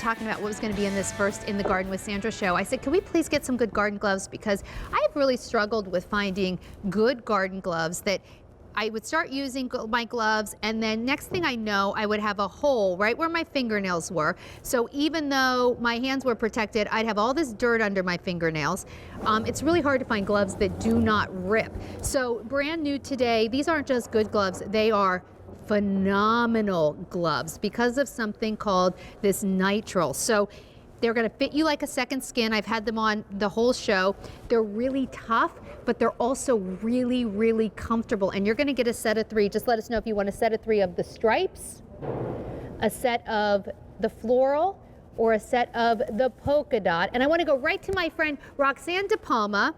talking about what was going to be in this first In the Garden with Sandra show, I said, can we please get some good garden gloves? Because I have really struggled with finding good garden gloves that I would start using my gloves, and then next thing I know, I would have a hole right where my fingernails were. So even though my hands were protected, I'd have all this dirt under my fingernails. It's really hard to find gloves that do not rip. So brand new today, these aren't just good gloves, they are phenomenal gloves because of something called this nitrile. So they're going to fit you like a second skin. I've had them on the whole show. They're really tough, but they're also really, really comfortable. And you're going to get a set of 3. Just let us know if you want a set of 3 of the stripes, a set of the floral, or a set of the polka dot. And I want to go right to my friend Roxanne De Palma,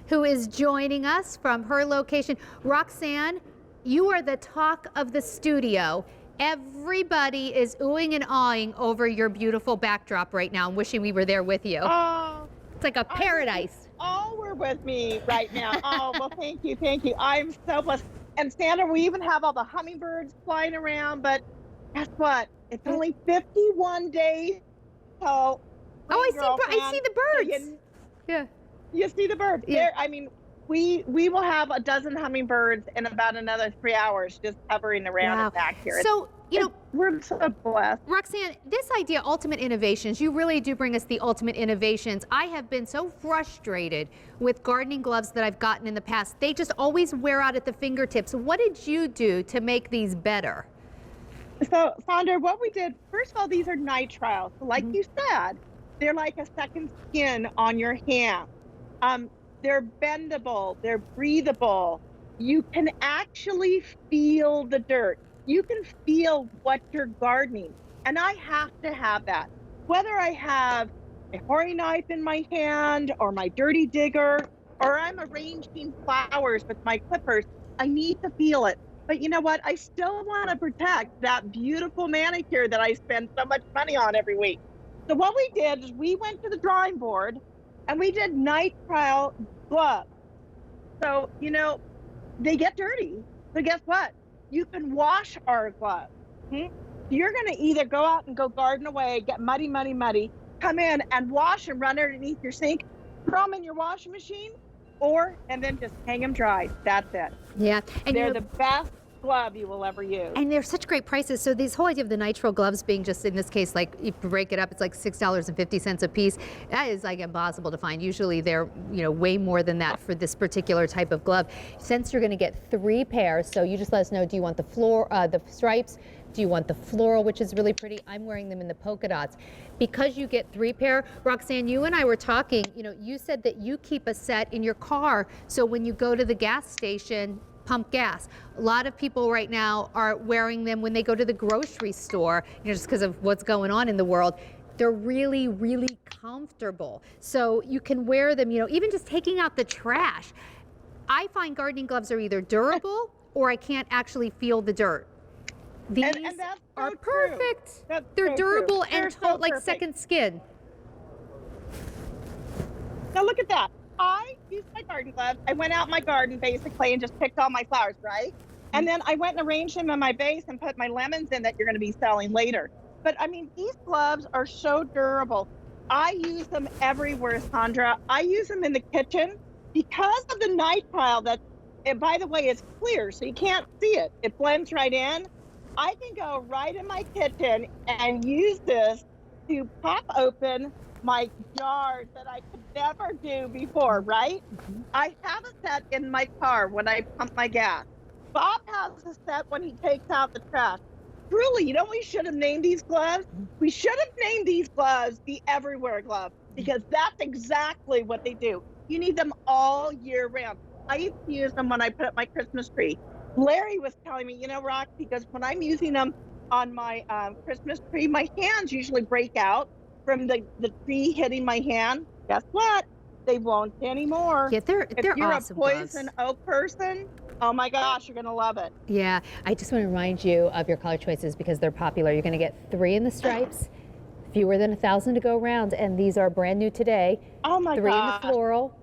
who is joining us from her location. Roxanne, you are the talk of the studio. Everybody is oohing and awing over your beautiful backdrop right now. I'm wishing we were there with you. Oh, it's like a paradise. All were with me right now. Oh, well, thank you, thank you. I'm so blessed. And Sandra, we even have all the hummingbirds flying around, but guess what? It's only 51 days. So, I see the birds. Yeah. You see the birds. Yeah. I mean, we will have a dozen hummingbirds in about another 3 hours just hovering around and back here. So, we're so blessed. Roxanne, this idea, ultimate innovations, you really do bring us the ultimate innovations. I have been so frustrated with gardening gloves that I've gotten in the past. They just always wear out at the fingertips. What did you do to make these better? So, Sandra, what we did, first of all, these are nitrile. So like you said, they're like a second skin on your hand. They're bendable, they're breathable. You can actually feel the dirt. You can feel what you're gardening. And I have to have that. Whether I have a hori knife in my hand or my dirty digger, or I'm arranging flowers with my clippers, I need to feel it. But you know what? I still want to protect that beautiful manicure that I spend so much money on every week. So what we did is we went to the drawing board and we did nitrile gloves. So, they get dirty. So guess what? You can wash our gloves. You're going to either go out and go garden away, get muddy, muddy, muddy, come in and wash and run underneath your sink, throw them in your washing machine, and then just hang them dry. That's it. Yeah. And they're the best glove you will ever use. And they're such great prices. So this whole idea of the nitrile gloves being just, in this case, like you break it up, it's like $6.50 a piece. That is like impossible to find. Usually they're, way more than that for this particular type of glove. Since you're going to get 3 pairs, so you just let us know, do you want the stripes? Do you want the floral, which is really pretty? I'm wearing them in the polka dots. Because you get 3 pair, Roxanne, you and I were talking, you said that you keep a set in your car, so when you go to the gas station, pump gas. A lot of people right now are wearing them when they go to the grocery store, just because of what's going on in the world. They're really, really comfortable. So you can wear them, even just taking out the trash. I find gardening gloves are either durable or I can't actually feel the dirt. These and that's are so perfect. They're They're durable true. and So like perfect. second skin. Now look at that. I used my garden gloves. I went out in my garden basically and just picked all my flowers, right? And then I went and arranged them in my vase and put my lemons in that you're going to be selling later. But I mean, these gloves are so durable. I use them everywhere, Sandra. I use them in the kitchen because of the nitrile that, and by the way, it's clear, so you can't see it. It blends right in. I can go right in my kitchen and use this to pop open my jars that I could never do before, right? I have a set in my car when I pump my gas. Bob has a set when he takes out the trash. Truly, we should have named these gloves? We should have named these gloves the Everywhere Glove, because that's exactly what they do. You need them all year round. I used to use them when I put up my Christmas tree. Larry was telling me, Rox, because when I'm using them on my Christmas tree, my hands usually break out from the tree hitting my hand. Guess what? They won't anymore. Yeah, they're if you're awesome a poison oak person, oh my gosh, you're going to love it. Yeah, I just want to remind you of your color choices because they're popular. You're going to get 3 in the stripes, fewer than 1,000 to go around, and these are brand new today. Oh my 3 gosh. in the floral,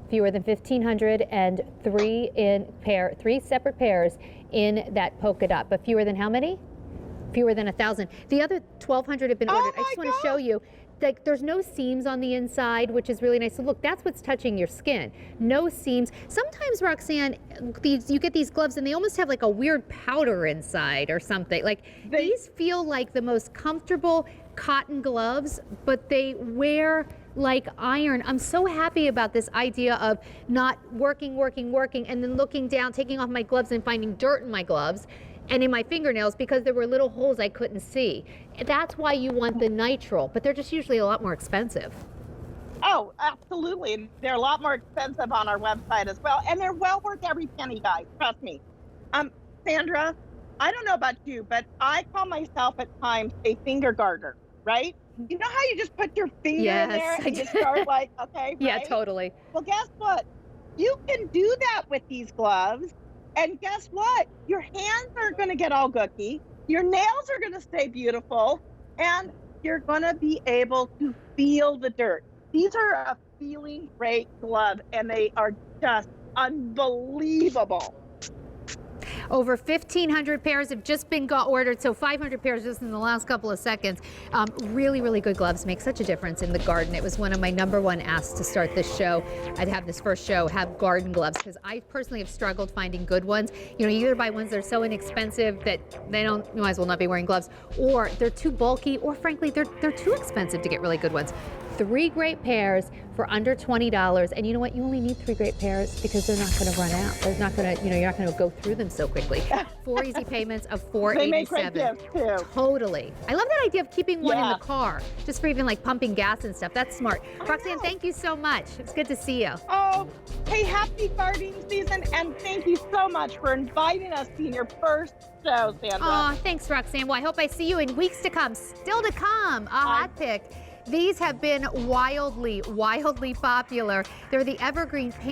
fewer than 1,500, and 3 separate pairs in that polka dot. But fewer than how many? fewer than 1,000. The other 1,200 have been ordered. I my just want to show you. Like, there's no seams on the inside, which is really nice. So look, that's what's touching your skin. No seams. Sometimes, Roxanne, you get these gloves and they almost have like a weird powder inside or something. Like, these feel like the most comfortable cotton gloves, but they wear like iron. I'm so happy about this idea of not working, and then looking down, taking off my gloves and finding dirt in my gloves and in my fingernails because there were little holes I couldn't see. That's why you want the nitrile, but they're just usually a lot more expensive. Oh, absolutely. And they're a lot more expensive on our website as well. And they're well worth every penny, guys. Trust me. Sandra, I don't know about you, but I call myself at times a finger garter, right? You know how you just put your finger in there and you start like, okay, right? Yeah, totally. Well, guess what? You can do that with these gloves. And guess what? Your hands aren't going to get all gooky. Your nails are going to stay beautiful. And you're going to be able to feel the dirt. These are a feeling great glove, and they are just unbelievable. Over 1,500 pairs have just been ordered, so 500 pairs just in the last couple of seconds. Really, really good gloves make such a difference in the garden. It was one of my #1 asks to start this show. I'd have this first show have garden gloves because I personally have struggled finding good ones. You know, you either buy ones that are so inexpensive that you might as well not be wearing gloves, or they're too bulky, or frankly, they're too expensive to get really good ones. 3 great pairs for under $20, and you know what? You only need 3 great pairs because they're not going to run out. They're not going to, you're not going to go through them so quickly. 4 easy payments of $487. They make great gifts too. Totally. I love that idea of keeping one in the car, just for even like pumping gas and stuff. That's smart. Roxanne, thank you so much. It's good to see you. Oh, hey, happy gardening season, and thank you so much for inviting us to your first show, Sandra. Oh, thanks, Roxanne. Well, I hope I see you in weeks to come. Still to come, a hot pick. These have been wildly popular. They're the evergreen paint.